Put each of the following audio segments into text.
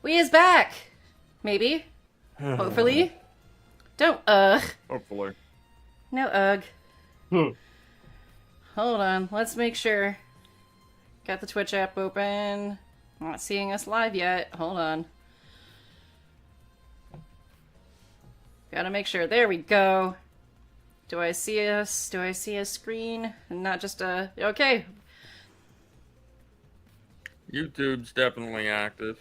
We is back! Maybe. Hopefully. Don't Hopefully. No ugh. Hmm. Hold on, let's make sure. Got the Twitch app open. Not seeing us live yet. Hold on. Gotta make sure. There we go. Do I see us? Do I see a screen? Not just a... Okay. YouTube's definitely active.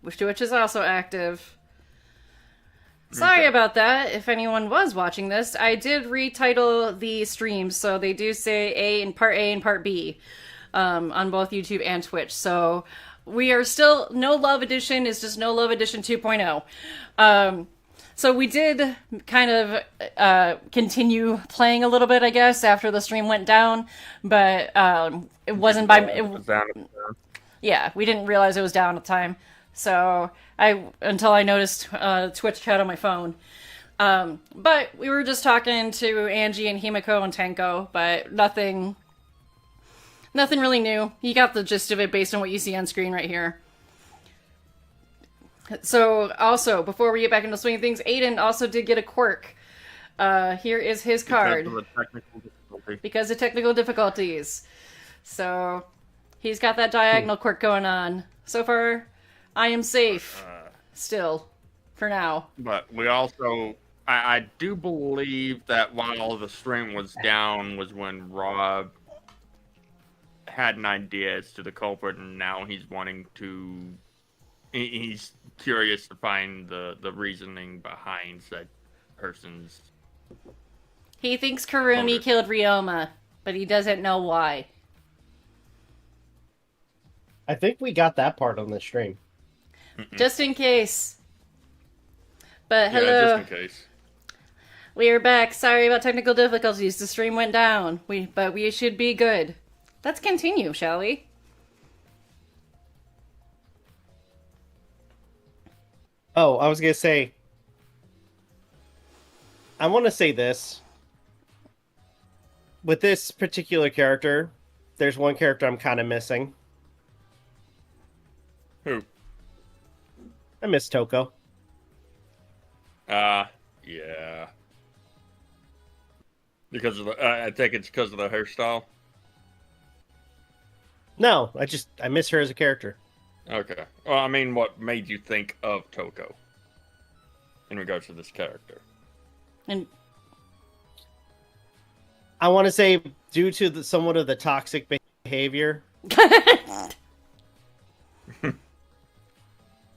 Twitch is also active. Sorry Okay. about that. If anyone was watching this, I did retitle the streams, so they do say A and Part B on both YouTube and Twitch. So we are still No Love Edition is just No Love Edition 2.0. So we did kind of continue playing a little bit, I guess, after the stream went down, but it wasn't yeah, we didn't realize it was down at the time. So until I noticed Twitch chat on my phone. But we were just talking to Angie and Himiko and Tenko, but nothing really new. You got the gist of it based on what you see on screen right here. So also, before we get back into swinging things, Aden also did get a quirk. Here is his card. Because of technical difficulties. So he's got that diagonal quirk going on. So far, I am safe. Still. For now. But we also... I do believe that while the stream was down was when Rob had an idea as to the culprit, and now he's wanting to... He's curious to find the reasoning behind said person's... He thinks Kurumi killed Ryoma, but he doesn't know why. I think we got that part on the stream. Just in case. But hello. Yeah, just in case. We are back. Sorry about technical difficulties. The stream went down. But we should be good. Let's continue, shall we? Oh, I was going to say... I want to say this. With this particular character, there's one character I'm kind of missing. Who? I miss Toko. Yeah. Because of the, I think it's because of the hairstyle. No, I miss her as a character. Okay. Well, I mean, what made you think of Toko in regards to this character? And I want to say due to somewhat of the toxic behavior.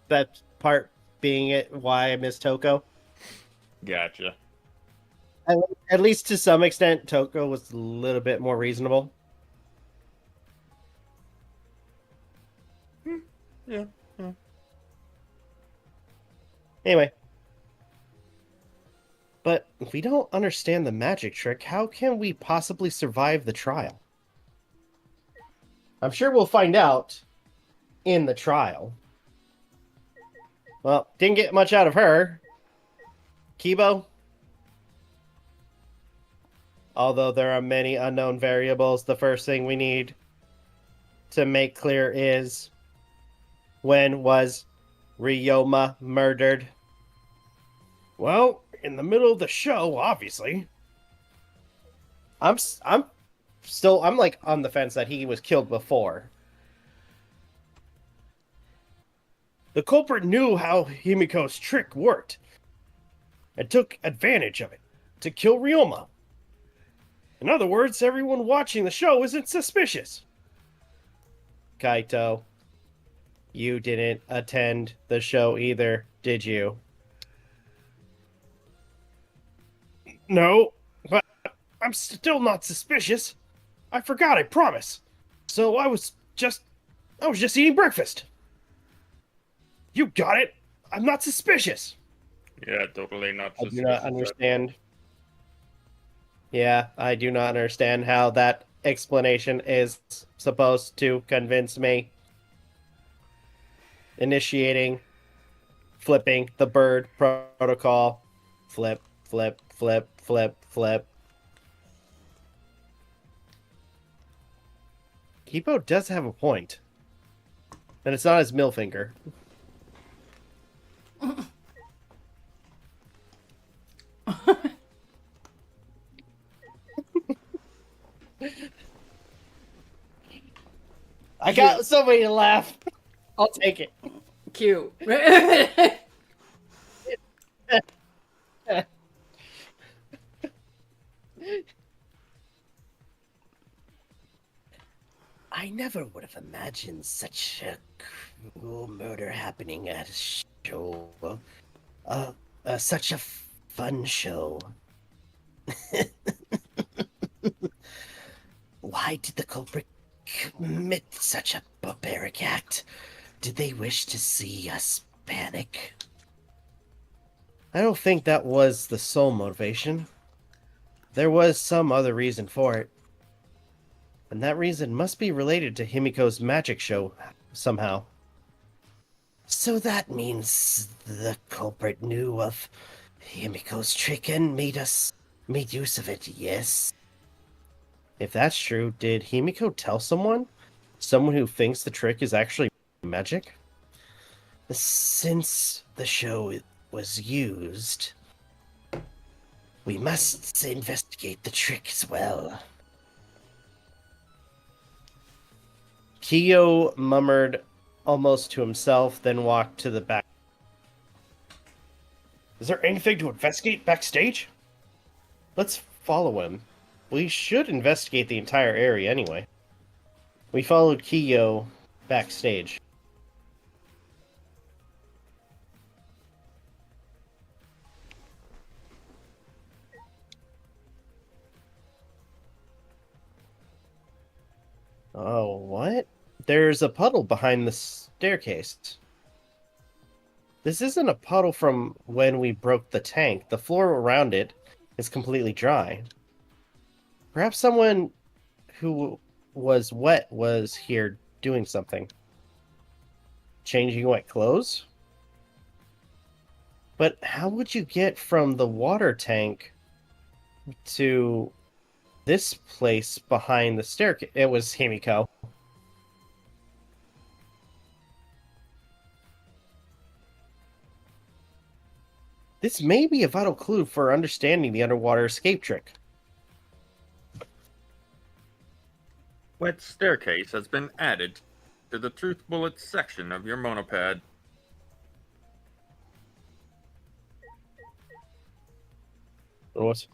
That part being it why I miss Toko. Gotcha. At least to some extent, Toko was a little bit more reasonable. Yeah. Anyway. But if we don't understand the magic trick, how can we possibly survive the trial? I'm sure we'll find out in the trial. Well, didn't get much out of her. Kibo? Although there are many unknown variables, the first thing we need to make clear is when was Ryoma murdered? Well, in the middle of the show, obviously. I'm like on the fence that he was killed before. The culprit knew how Himiko's trick worked and took advantage of it to kill Ryoma. In other words, everyone watching the show isn't suspicious. Kaito, you didn't attend the show either, did you? No, but I'm still not suspicious. I forgot, I promise. So I was just eating breakfast. You got it. I'm not suspicious. Yeah, totally not. I do not understand. Yeah, I do not understand how that explanation is supposed to convince me. Initiating, flipping the bird protocol. Flip, flip, flip, flip, flip. Kipo does have a point. And it's not his middle finger. got somebody to laugh. I'll take it. Cute. I never would have imagined such a cruel murder happening at a show. Such a fun show. Why did the culprit commit such a barbaric act? Did they wish to see us panic? I don't think that was the sole motivation. There was some other reason for it. And that reason must be related to Himiko's magic show somehow. So that means the culprit knew of Himiko's trick and made use of it, yes? If that's true, did Himiko tell someone? Someone who thinks the trick is actually magic? Since the show was used, we must investigate the trick as well. Kiyo murmured almost to himself, then walked to the back. Is there anything to investigate backstage? Let's follow him. We should investigate the entire area anyway. We followed Kiyo backstage. Oh, what? There's a puddle behind the staircase. This isn't a puddle from when we broke the tank. The floor around it is completely dry. Perhaps someone who was wet was here doing something. Changing wet clothes? But how would you get from the water tank to this place behind the staircase? It was Himiko. This may be a vital clue for understanding the underwater escape trick. Wet staircase has been added to the truth bullet section of your monopad. What?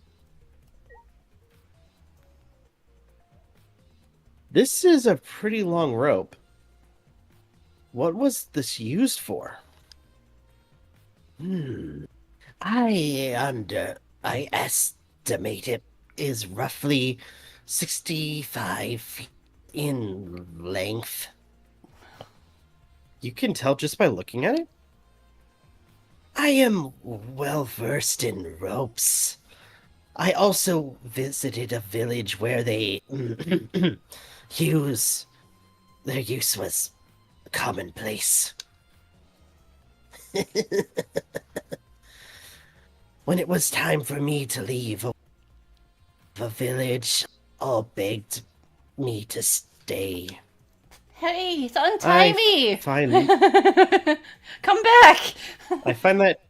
This is a pretty long rope. What was this used for? I estimate it is roughly 65 feet in length. You can tell just by looking at it? I am well versed in ropes. I also visited a village where they their use was commonplace. When it was time for me to leave the village, all begged me to stay. Hey, untie me! Come back! I find that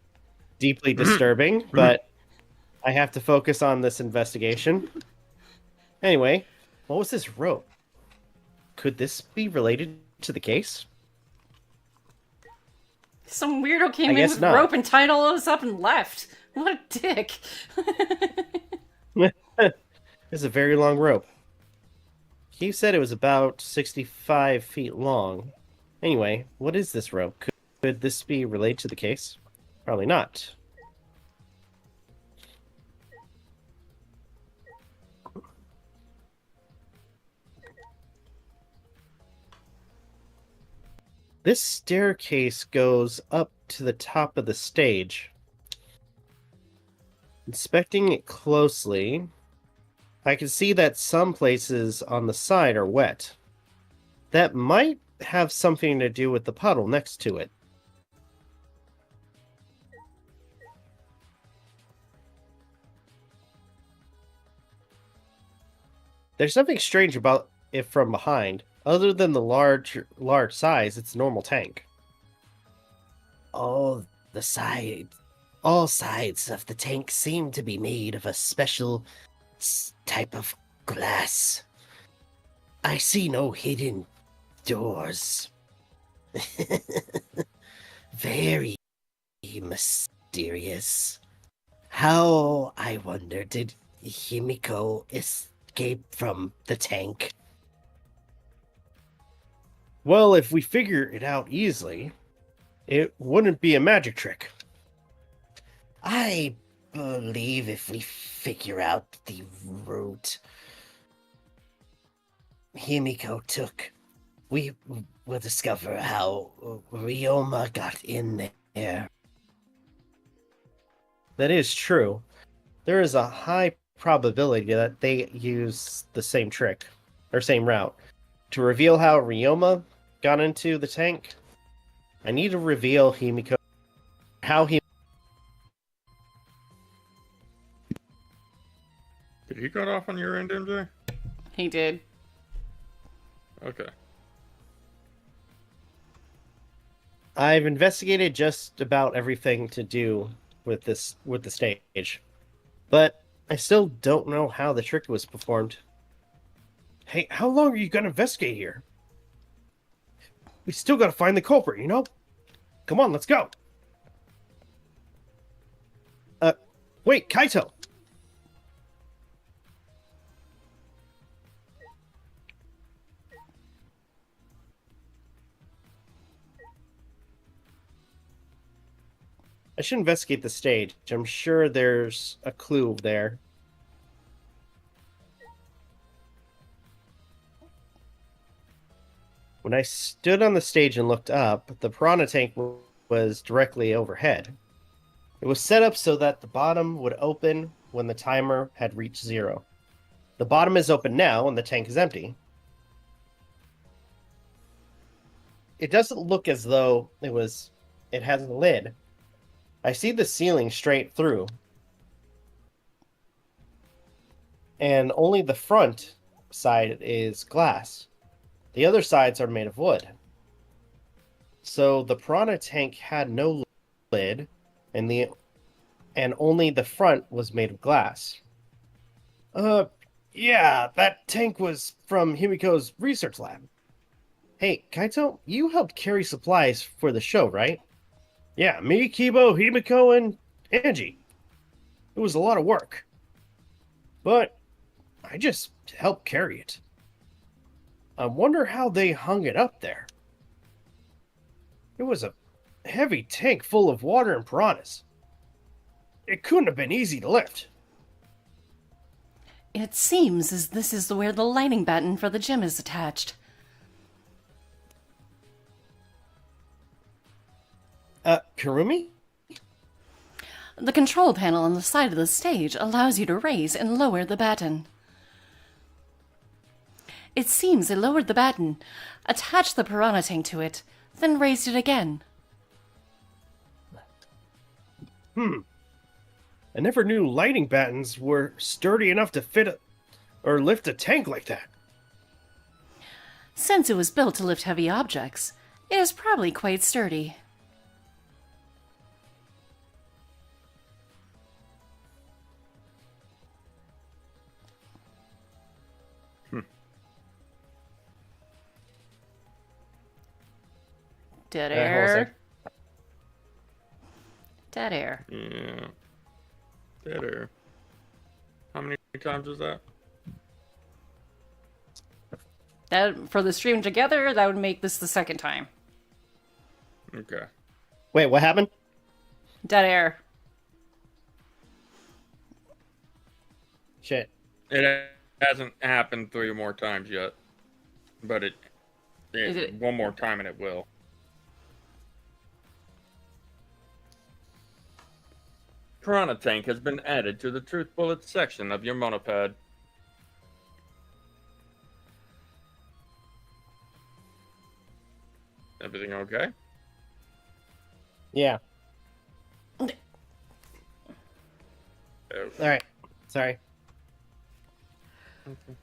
deeply disturbing, but I have to focus on this investigation. Anyway, what was this rope? Could this be related to the case? Some weirdo came I in guess with not. rope and tied all of us up and left. What a dick. It's a very long rope. He said it was about 65 feet long. Anyway, what is this rope? Could this be related to the case? Probably not. This staircase goes up to the top of the stage. Inspecting it closely, I can see that some places on the side are wet. That might have something to do with the puddle next to it. There's something strange about it from behind. Other than the large size, it's a normal tank. All sides of the tank seem to be made of a special type of glass. I see no hidden doors. Very mysterious. How, I wonder, did Himiko escape from the tank? Well, if we figure it out easily, it wouldn't be a magic trick. I believe if we figure out the route Himiko took, we will discover how Ryoma got in there. That is true. There is a high probability that they use the same trick, or same route. To reveal how Ryoma got into the tank, I need to reveal Himiko, how he... Did he cut off on your end, MJ? He did. Okay. I've investigated just about everything to do with the stage, but I still don't know how the trick was performed. Hey, how long are you gonna investigate here? We still gotta find the culprit, you know? Come on, let's go. Wait, Kaito. I should investigate the stage. I'm sure there's a clue there. When I stood on the stage and looked up, the piranha tank was directly overhead. It was set up so that the bottom would open when the timer had reached 0. The bottom is open now and the tank is empty. It doesn't look as though it has a lid. I see the ceiling straight through. And only the front side is glass. The other sides are made of wood. So the piranha tank had no lid, and only the front was made of glass. Yeah, that tank was from Himiko's research lab. Hey, Kaito, you helped carry supplies for the show, right? Yeah, me, Kibo, Himiko, and Angie. It was a lot of work. But I just helped carry it. I wonder how they hung it up there. It was a heavy tank full of water and piranhas. It couldn't have been easy to lift. It seems as this is where the lighting batten for the gym is attached. Kurumi? The control panel on the side of the stage allows you to raise and lower the batten. It seems it lowered the batten, attached the piranha tank to it, then raised it again. I never knew lighting battens were sturdy enough to fit or lift a tank like that. Since it was built to lift heavy objects, it is probably quite sturdy. Dead air. Dead air. Yeah. Dead air. How many times is that? That for the stream together, that would make this the second time. Okay. Wait, what happened? Dead air. Shit. It hasn't happened 3 more times yet. But one more time and it will. Piranha tank has been added to the truth bullet section of your monopad. Everything okay? Yeah. Oh. Alright. Sorry. Okay.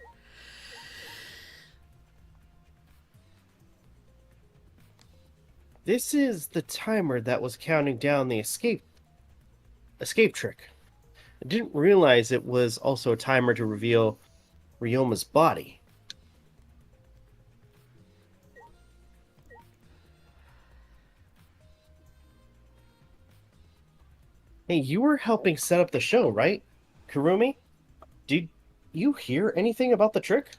This is the timer that was counting down the escape trick. I didn't realize it was also a timer to reveal Ryoma's body. Hey, you were helping set up the show, right? Kurumi? Did you hear anything about the trick?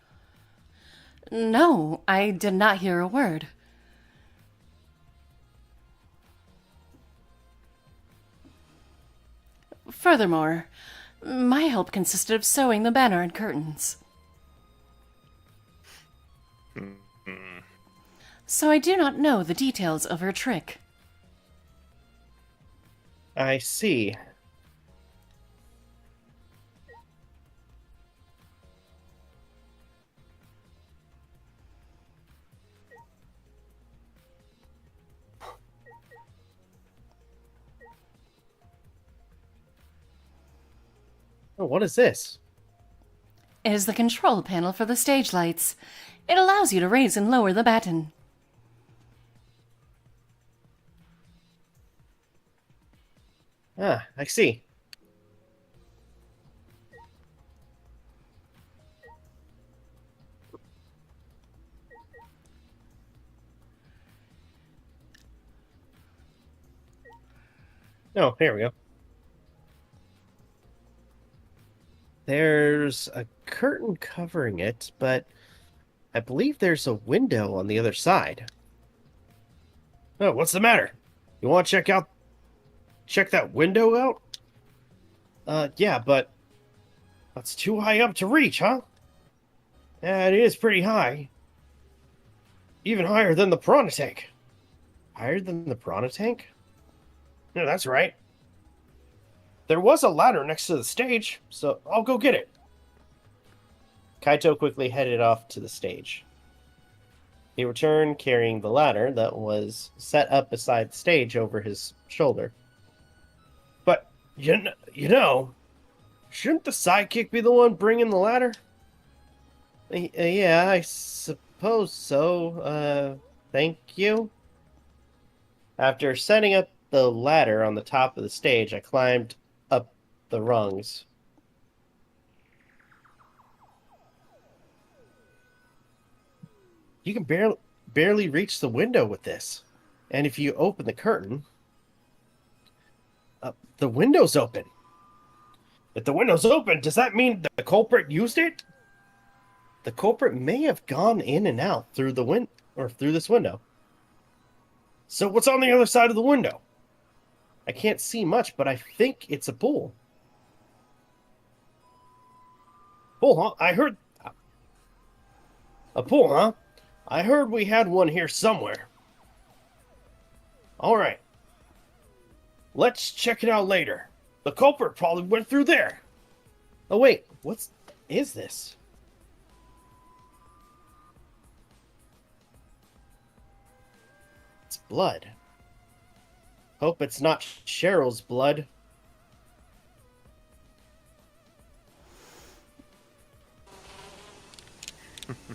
No, I did not hear a word. Furthermore, my help consisted of sewing the banner and curtains. So I do not know the details of her trick. I see. Oh, what is this? It is the control panel for the stage lights. It allows you to raise and lower the baton. Ah, I see. Oh, here we go. There's a curtain covering it, but I believe there's a window on the other side. Oh, what's the matter? You want to check that window out? Yeah, but that's too high up to reach, huh? Yeah, it is pretty high. Even higher than the piranha tank. Higher than the piranha tank? Yeah, that's right. There was a ladder next to the stage, so I'll go get it. Kaito quickly headed off to the stage. He returned carrying the ladder that was set up beside the stage over his shoulder. But, you know, shouldn't the sidekick be the one bringing the ladder? Yeah, I suppose so. Thank you. After setting up the ladder on the top of the stage, I climbed up the rungs. You can barely reach the window with this. And if you open the curtain, the window's open. If the window's open, does that mean the culprit used it? The culprit may have gone in and out through through this window. So what's on the other side of the window? I can't see much, but I think it's a pool. Pool, huh? I heard... A pool, huh? I heard we had one here somewhere. Alright. Let's check it out later. The culprit probably went through there. Oh wait, what is this? It's blood. Hope it's not Cheryl's blood.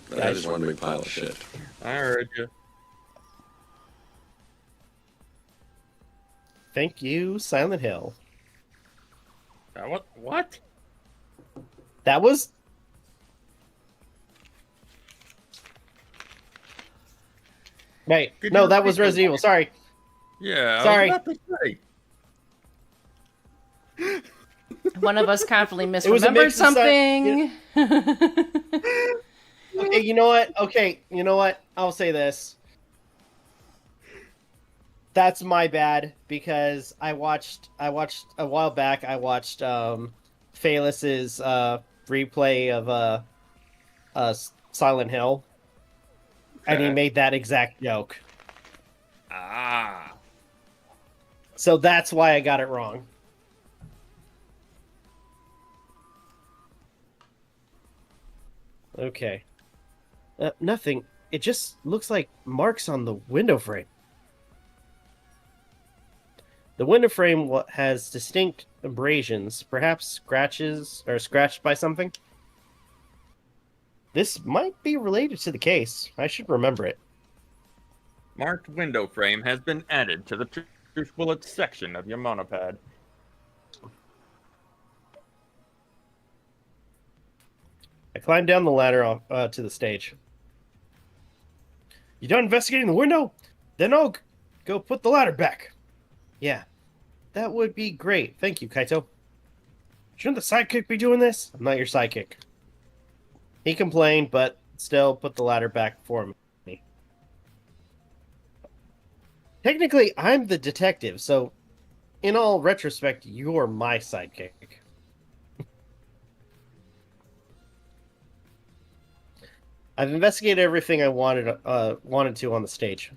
That is one big pile of shit. I heard you. Thank you, Silent Hill. What? That was... Right. No, that was Resident Evil. Sorry. Yeah. Sorry. I was about to say. One of us confidently It was a misremembered mix of something. Okay, you know what? Okay, you know what? I'll say this. That's my bad because I watched a while back. I watched Phayllis's replay of Silent Hill, and he Okay. made that exact joke. Ah. So that's why I got it wrong. Okay. Nothing. It just looks like marks on the window frame. The window frame has distinct abrasions, perhaps scratches or scratched by something. This might be related to the case. I should remember it. Marked window frame has been added to the truth bullets section of your monopad. I climbed down the ladder to the stage. You done investigating the window? Then I'll go put the ladder back. Yeah. that would be great. Thank you, Kaito. Shouldn't the sidekick be doing this? I'm not your sidekick. He complained, but still put the ladder back for me. Technically, I'm the detective, so in all retrospect, you're my sidekick. I've investigated everything I wanted to on the stage.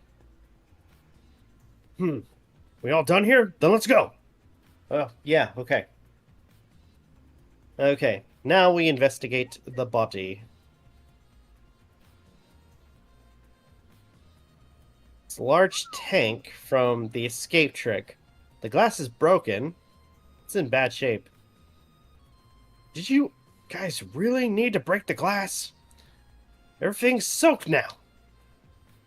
We all done here? Then let's go. Oh, yeah, okay. Okay, now we investigate the body. It's a large tank from the escape trick. The glass is broken. It's in bad shape. Did you guys really need to break the glass? Everything's soaked now.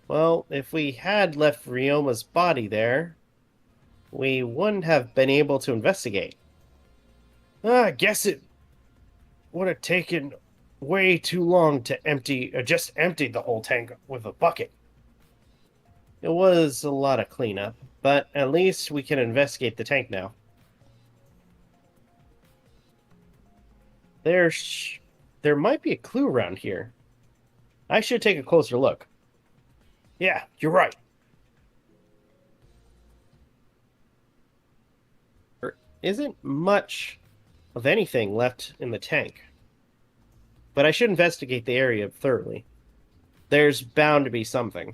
Well, if we had left Ryoma's body there, we wouldn't have been able to investigate. I guess it would have taken way too long to just empty the whole tank with a bucket. It was a lot of cleanup, but at least we can investigate the tank now. There might be a clue around here. I should take a closer look. Yeah, you're right. There isn't much of anything left in the tank, but I should investigate the area thoroughly. There's bound to be something.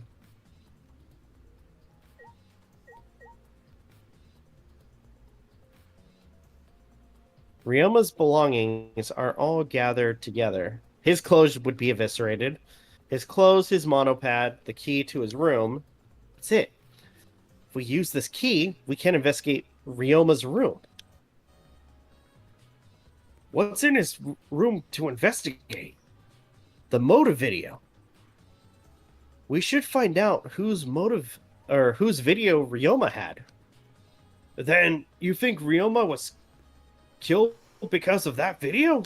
Ryoma's belongings are all gathered together. His clothes would be eviscerated. His clothes, his monopad, the key to his room. That's it. If we use this key, we can investigate Ryoma's room. What's in his room to investigate? The motive video. We should find out whose video Ryoma had. Then you think Ryoma was killed because of that video?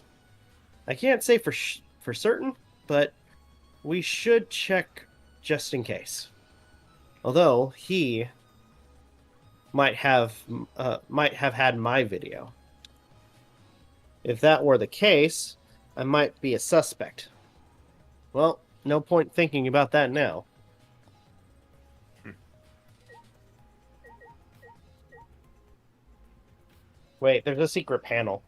I can't say for certain, but we should check just in case. Although he might have had my video. If that were the case, I might be a suspect. Well, no point thinking about that now. Wait, there's a secret panel.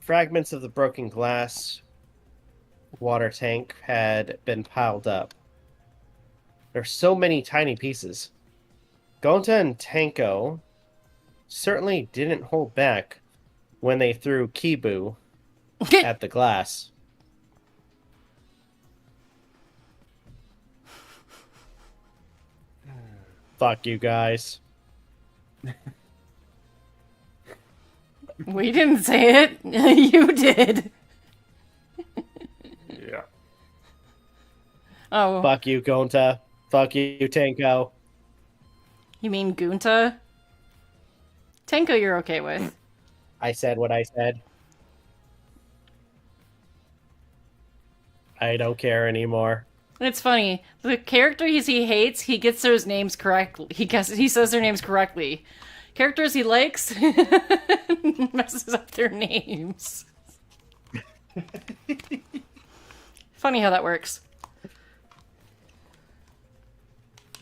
Fragments of the broken glass water tank had been piled up. There's so many tiny pieces. Gonta and Tanko certainly didn't hold back when they threw Kibu at the glass. Fuck you guys. We didn't say it. You did. Yeah. Oh. Fuck you, Gonta. Fuck you, Tanko. You mean Gunta? Tenko you're okay with. I said what I said. I don't care anymore. It's funny. The characters he hates, he gets those names correctly. He says their names correctly. Characters he likes, messes up their names. Funny how that works.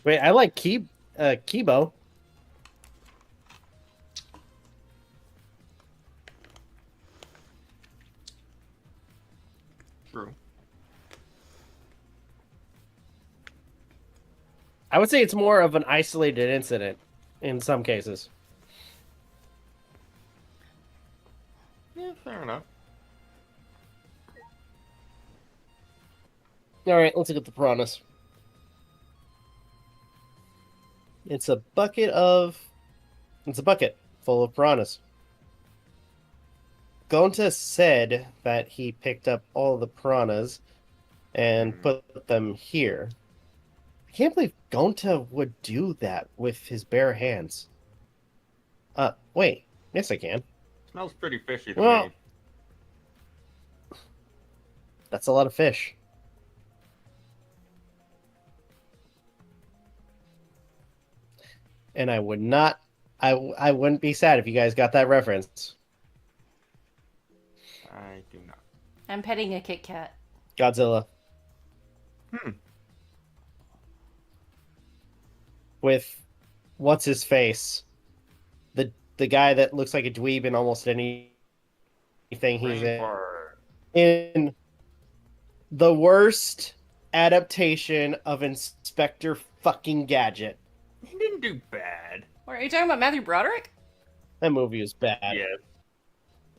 Wait, I like Kibo. True. I would say it's more of an isolated incident in some cases. Yeah, fair enough. All right, let's look at the piranhas. It's a bucket full of piranhas. Gonta said that he picked up all the piranhas and put them here. I can't believe Gonta would do that with his bare hands. Wait. Yes, I can. Smells pretty fishy to Well, me. that's a lot of fish. and I would not. I wouldn't be sad if you guys got that reference. I do not. I'm petting a Kit Kat. Godzilla. With what's his face? The guy that looks like a dweeb in almost anything he's Rainfire. in the worst adaptation of Inspector fucking Gadget. He didn't do bad. What, are you talking about Matthew Broderick? That movie was bad. Yeah.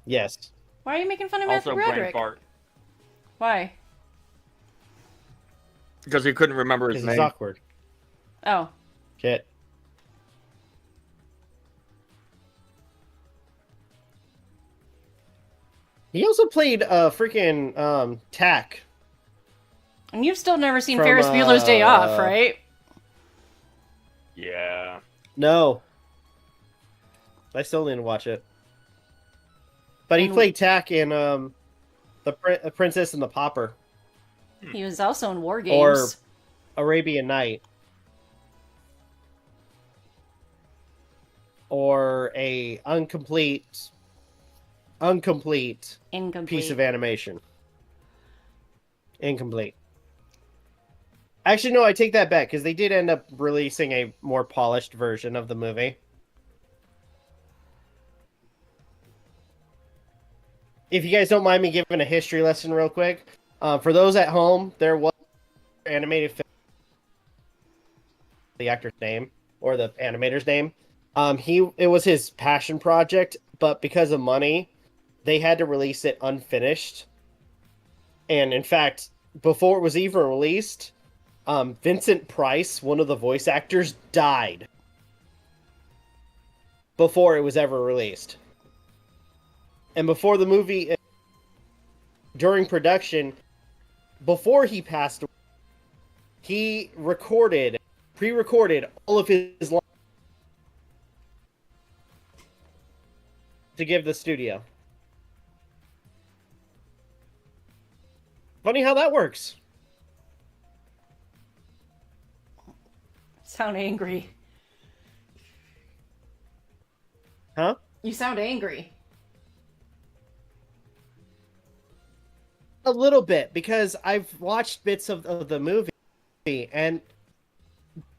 Yes. Why are you making fun of Also, Matthew brain Broderick? fart. Why? Because he couldn't remember his Because name. he's awkward. Oh. Shit. He also played freaking Tack. And you've still never seen From, Ferris Bueller's Day Off, right? Yeah. No. I still didn't watch it. But he And- played Tack in the Princess and the Pauper. He was also in War Or Games. Arabian Night. Or a incomplete Incomplete. piece of animation. Incomplete. Actually, no, I take that back, because they did end up releasing a more polished version of the movie. If you guys don't mind me giving a history lesson real quick, for those at home, there was an animated film, the actor's name, or the animator's name. It was his passion project, but because of money, they had to release it unfinished. And in fact, before it was even released, Vincent Price, one of the voice actors, died before it was ever released. And before the movie, during production, before he passed away, he pre-recorded all of his lines to give the studio. Funny how that works. Sound angry. Huh? You sound angry. A little bit, because I've watched bits of the movie, and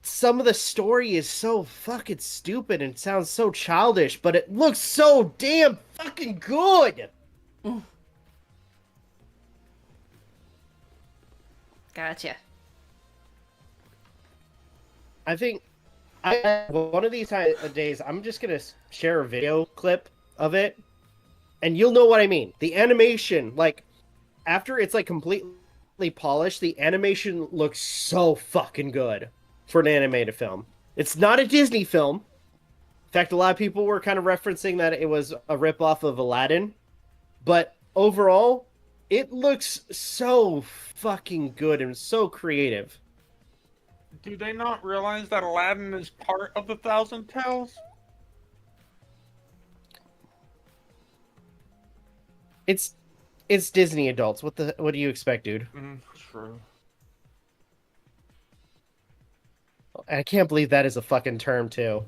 some of the story is so fucking stupid and sounds so childish, but it looks so damn fucking good! Gotcha. I think one of these days, I'm just gonna share a video clip of it, and you'll know what I mean. The animation, like, after it's like completely polished, the animation looks so fucking good for an animated film. It's not a Disney film. In fact, a lot of people were kind of referencing that it was a ripoff of Aladdin, but overall, it looks so fucking good and so creative. Do they not realize that Aladdin is part of the Thousand Tales? It's Disney adults. What do you expect, dude? True. And I can't believe that is a fucking term too.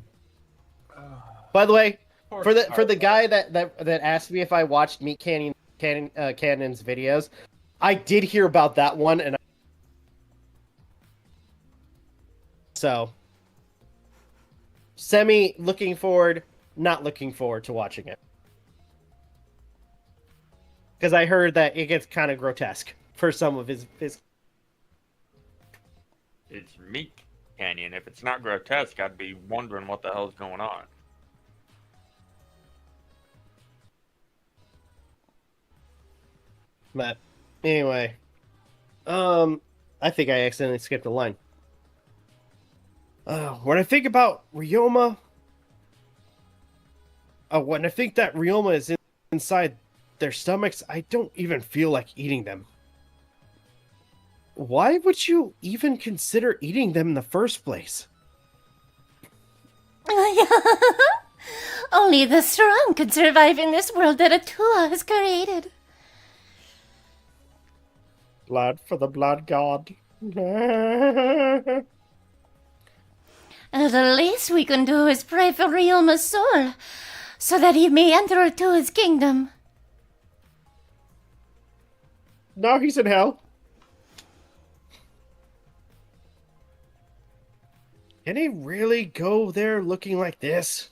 By the way, for the guy that asked me if I watched Meat Cannon's videos, I did hear about that one, and so semi looking forward, not looking forward to watching it. Because I heard that it gets kind of grotesque for some of his... It's Meat Canyon. If it's not grotesque, I'd be wondering what the hell's going on. But anyway, I think I accidentally skipped a line. When I think about Ryoma, when I think that Ryoma is inside their stomachs, I don't even feel like eating them. Why would you even consider eating them in the first place? Only the strong could survive in this world that Atua has created. Blood for the blood god. Well, the least we can do is pray for Ryoma's soul, so that he may enter to his kingdom. No, he's in hell. Can he really go there looking like this?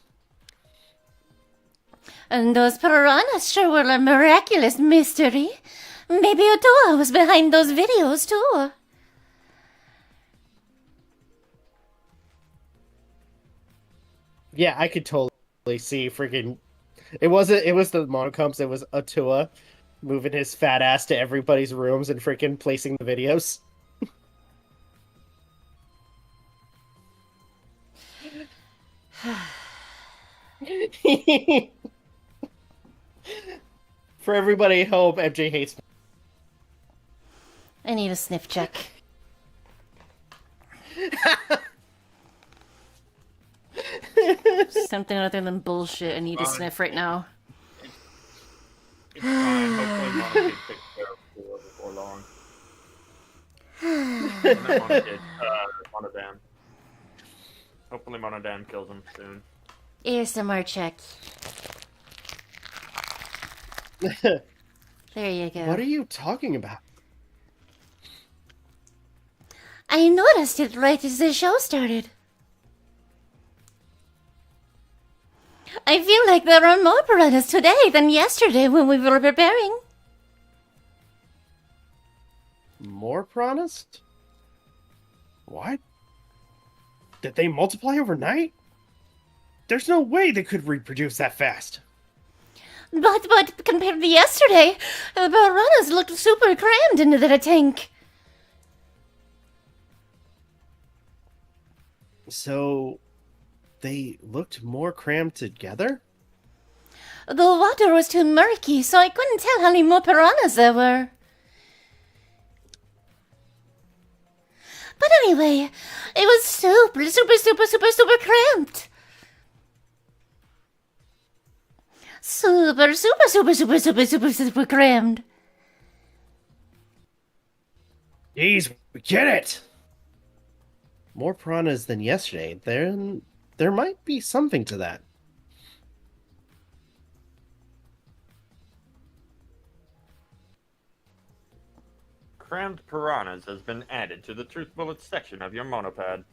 And those piranhas sure were a miraculous mystery. Maybe Otoa was behind those videos, too. Yeah, I could totally see freaking... It was the monocombs, it was Atua moving his fat ass to everybody's rooms and freaking placing the videos. For everybody at home, MJ hates me. I need a sniff check. Something other than bullshit. I need a sniff right now. It's fine. Hopefully Mona takes care of Tua before long. Monodan. Hopefully Monodan kills him soon. ASMR check. There you go. What are you talking about? I noticed it right as the show started. I feel like there are more piranhas today than yesterday when we were preparing. More piranhas? What? Did they multiply overnight? There's no way they could reproduce that fast. But compared to yesterday, the piranhas looked super crammed into that tank. So, they looked more crammed together? The water was too murky, so I couldn't tell how many more piranhas there were. But anyway, it was super cramped. Super crammed. Jeez, we get it! More piranhas than yesterday. There might be something to that. Crammed piranhas has been added to the truth bullets section of your monopad.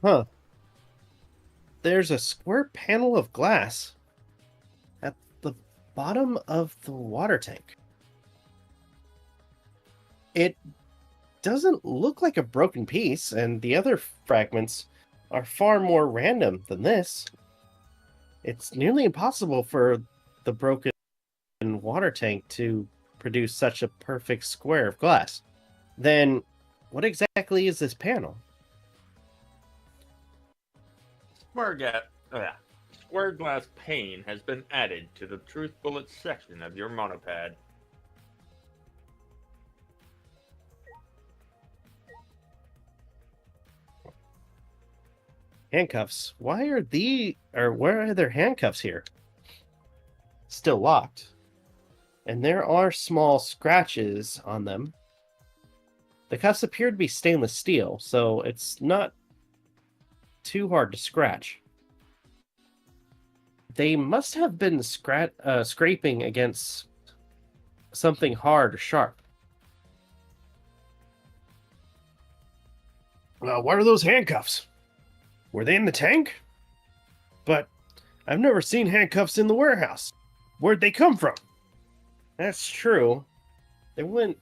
Huh. There's a square panel of glass at the bottom of the water tank. It doesn't look like a broken piece, and the other fragments are far more random than this. It's nearly impossible for the broken water tank to produce such a perfect square of glass. Then, what exactly is this panel? Square glass pane has been added to the truth bullets section of your monopad. Handcuffs. Where are their handcuffs here? Still locked. And there are small scratches on them. The cuffs appear to be stainless steel, so it's not too hard to scratch. They must have been scraping against something hard or sharp. What are those handcuffs? Were they in the tank? But I've never seen handcuffs in the warehouse. Where'd they come from? That's true. There weren't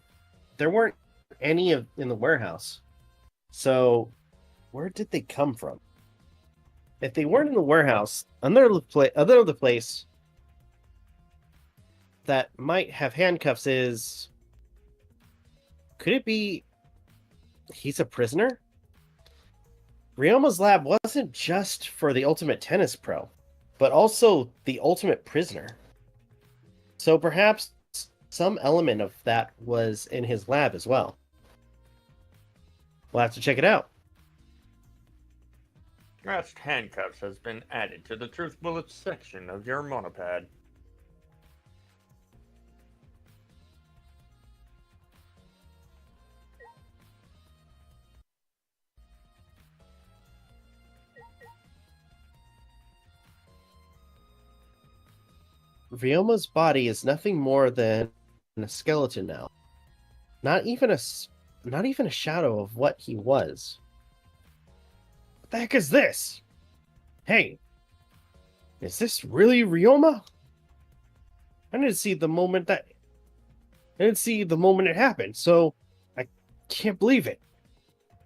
any in the warehouse. So, where did they come from? If they weren't in the warehouse, another place that might have handcuffs is... Could it be he's a prisoner? Ryoma's lab wasn't just for the ultimate tennis pro, but also the ultimate prisoner. So perhaps some element of that was in his lab as well. We'll have to check it out. Rest handcuffs has been added to the truth bullets section of your monopad. Ryoma's body is nothing more than a skeleton now. Not even a shadow of what he was. What the heck is this? Hey, is this really Ryoma? I didn't see the moment it happened, so I can't believe it.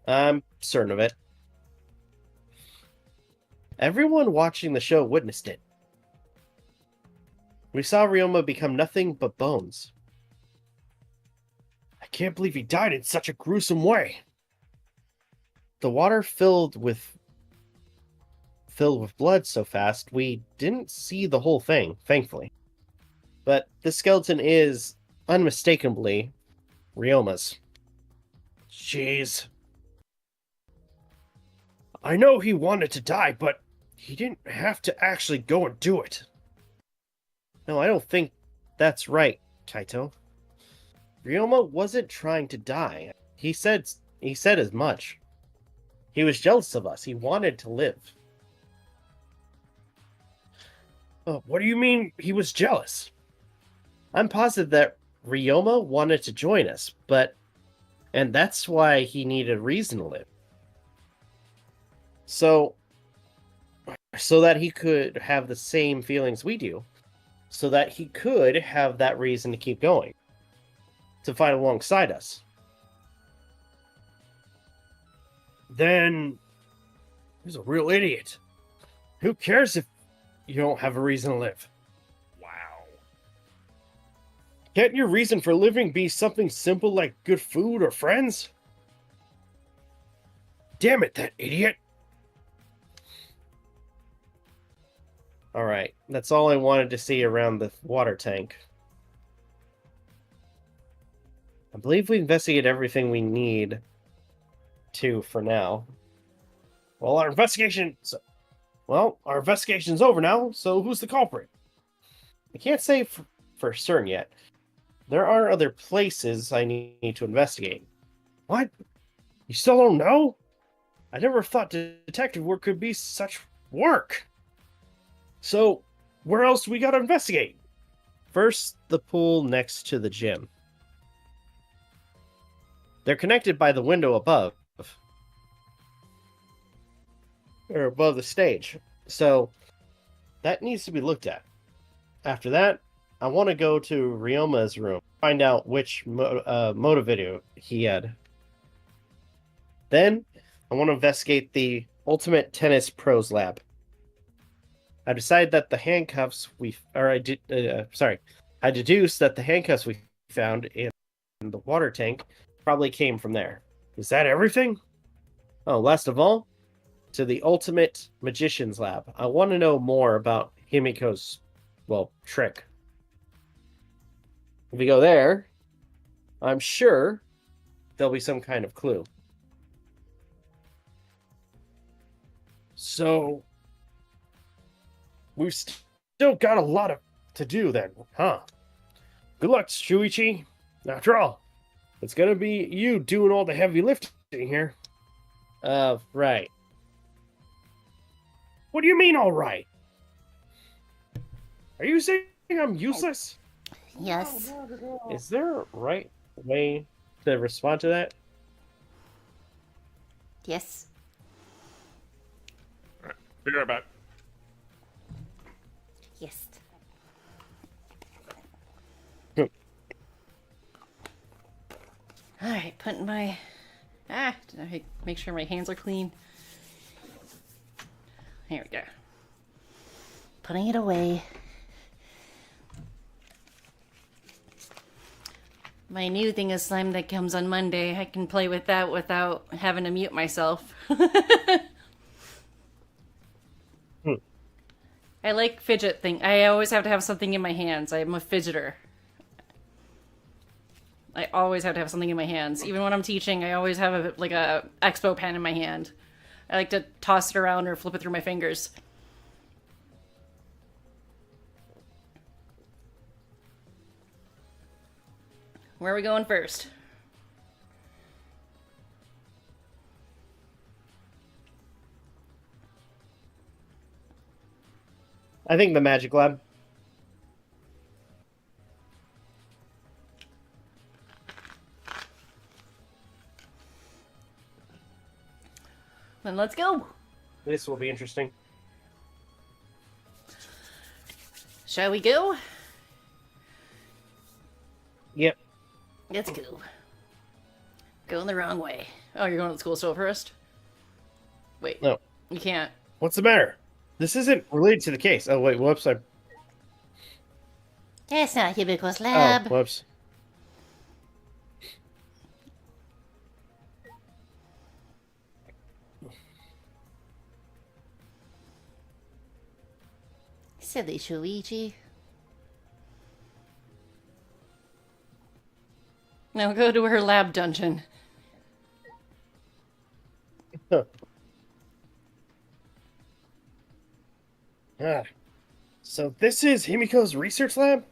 I'm certain of it. Everyone watching the show witnessed it. We saw Ryoma become nothing but bones. I can't believe he died in such a gruesome way. The water filled with blood so fast, we didn't see the whole thing, thankfully. But the skeleton is unmistakably Ryoma's. Jeez. I know he wanted to die, but he didn't have to actually go and do it. No, I don't think that's right, Kaito. Ryoma wasn't trying to die. He said as much. He was jealous of us. He wanted to live. What do you mean he was jealous? I'm positive that Ryoma wanted to join us, and that's why he needed a reason to live. So that he could have the same feelings we do. So that he could have that reason to keep going. To fight alongside us. Then he's a real idiot. Who cares if you don't have a reason to live? Wow. Can't your reason for living be something simple like good food or friends? Damn it, that idiot! Alright, that's all I wanted to see around the water tank. I believe we investigated everything we need to for now. Well, our investigation's over now, so who's the culprit? I can't say for certain yet. There are other places I need to investigate. What? You still don't know? I never thought detective work could be such work. So, where else do we gotta investigate? First, the pool next to the gym. They're connected by the window above. Or above the stage. So, that needs to be looked at. After that, I want to go to Ryoma's room. Find out which moto video he had. Then, I want to investigate the Ultimate Tennis Pros Lab. I decided that the handcuffs I deduced that the handcuffs we found in the water tank probably came from there. Is that everything? Oh, last of all, to the Ultimate Magician's Lab. I want to know more about Himiko's, trick. If we go there, I'm sure there'll be some kind of clue. So, we've still got a lot to do then, huh? Good luck, Shuichi. After all, it's gonna be you doing all the heavy lifting here. Right. What do you mean, all right? Are you saying I'm useless? Yes. Is there a right way to respond to that? Yes. Be right back. Yes. Alright, putting my... make sure my hands are clean. Here we go. Putting it away. My new thing is slime that comes on Monday. I can play with that without having to mute myself. I like fidget thing. I always have to have something in my hands. I'm a fidgeter. I always have to have something in my hands. Even when I'm teaching, I always have a expo pen in my hand. I like to toss it around or flip it through my fingers. Where are we going first? I think the magic lab. Then let's go. This will be interesting. Shall we go? Yep. Let's go. Going the wrong way. Oh, you're going to the school store first? Wait. No. You can't. What's the matter? This isn't related to the case. Oh, wait, whoops. That's not Himiko's lab. Oh, whoops. Silly Shuichi. Now go to her lab dungeon. Huh. So this is Himiko's research lab?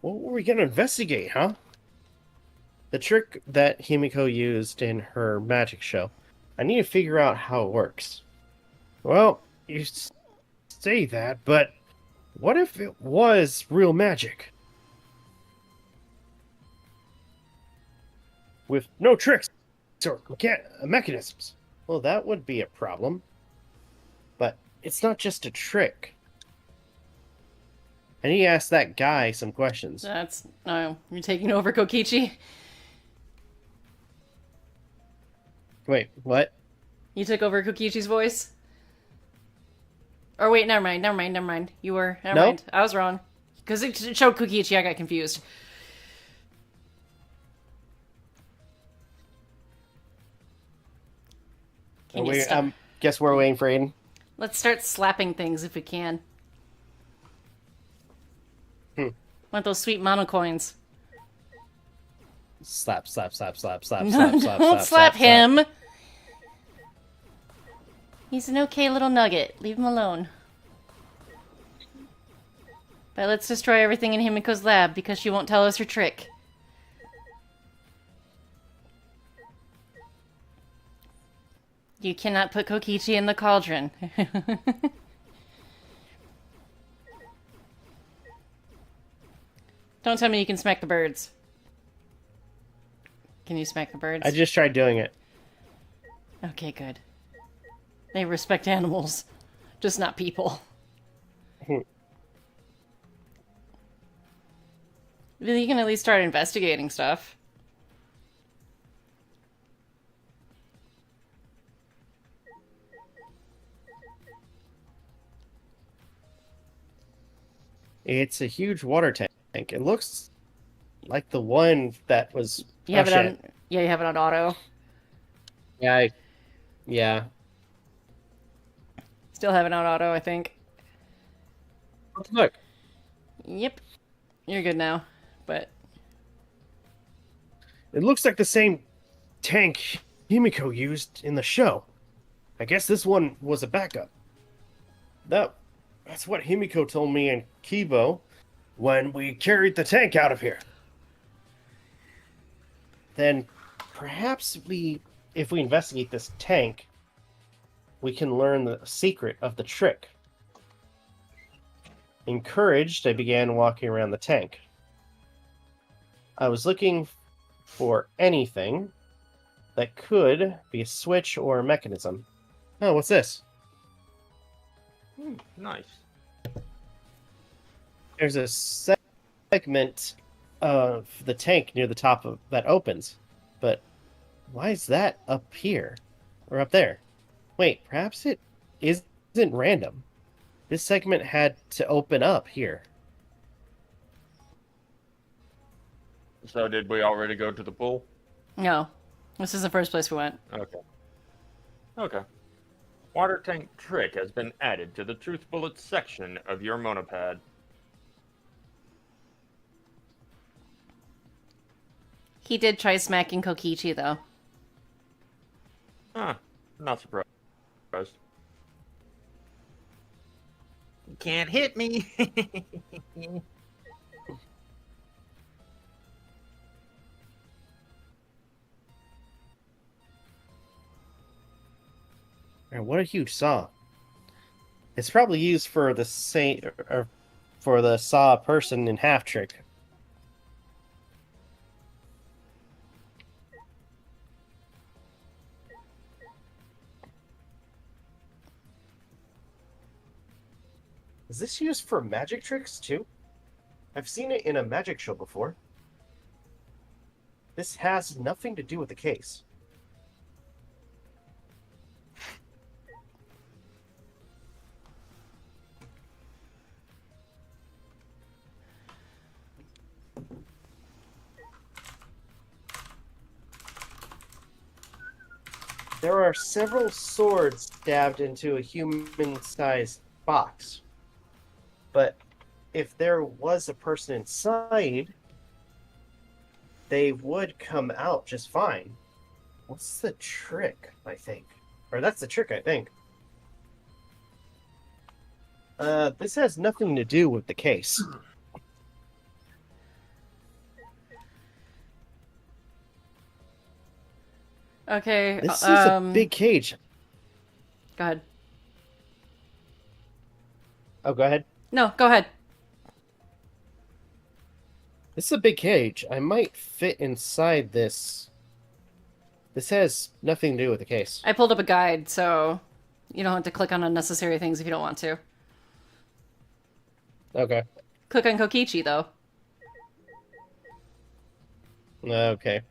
What were we gonna investigate, huh? The trick that Himiko used in her magic show. I need to figure out how it works. Well, you say that, but what if it was real magic? With no tricks or mechanisms. Well, that would be a problem. But it's not just a trick. I need to ask that guy some questions. That's... Oh, you're taking over Kokichi? Wait, what? You took over Kokichi's voice? Or wait, never mind. You were... Never No? mind. I was wrong. Because it showed Kokichi, I got confused. Can you stop? Guess we're waiting for Aden. Let's start slapping things if we can. Want those sweet mono coins. Slap, slap, slap, slap, slap, No, slap, slap, don't slap, slap him! slap. He's an okay little nugget. Leave him alone. But let's destroy everything in Himiko's lab because she won't tell us her trick. You cannot put Kokichi in the cauldron. Don't tell me you can smack the birds. Can you smack the birds? I just tried doing it. Okay, good. They respect animals, just not people. Well, you can at least start investigating stuff. It's a huge water tank. It looks like the one that was... You have oh, it on. shit. Yeah, you have it on auto. Yeah, yeah. Still have it on auto, I think. Look. Yep. You're good now, but It looks like the same tank Himiko used in the show. I guess this one was a backup. That's what Himiko told me and Kibo when we carried the tank out of here. Then perhaps if we investigate this tank, we can learn the secret of the trick. Encouraged, I began walking around the tank. I was looking for anything that could be a switch or a mechanism. Oh, what's this? Nice. There's a segment of the tank near the top of that opens. But why is that up here? Or up there? Wait, perhaps it isn't random. This segment had to open up here. So did we already go to the pool? no. This is the first place we went. Okay. Water tank trick has been added to the truth bullet section of your monopad. He did try smacking Kokichi, though. Huh. Not surprised. can't hit me. Man, what a huge saw. It's probably used for the same, or for the saw person in half trick. Is this used for magic tricks too? I've seen it in a magic show before. This has nothing to do with the case. There are several swords stabbed into a human-sized box. But if there was a person inside, they would come out just fine. What's the trick, I think? Or that's the trick, I think. This has nothing to do with the case. Okay. This is a big cage. Go ahead. Oh, go ahead. No, go ahead. This is a big cage. I might fit inside this. This has nothing to do with the case. I pulled up a guide, so you don't have to click on unnecessary things if you don't want to. Okay. Click on Kokichi, though. Okay.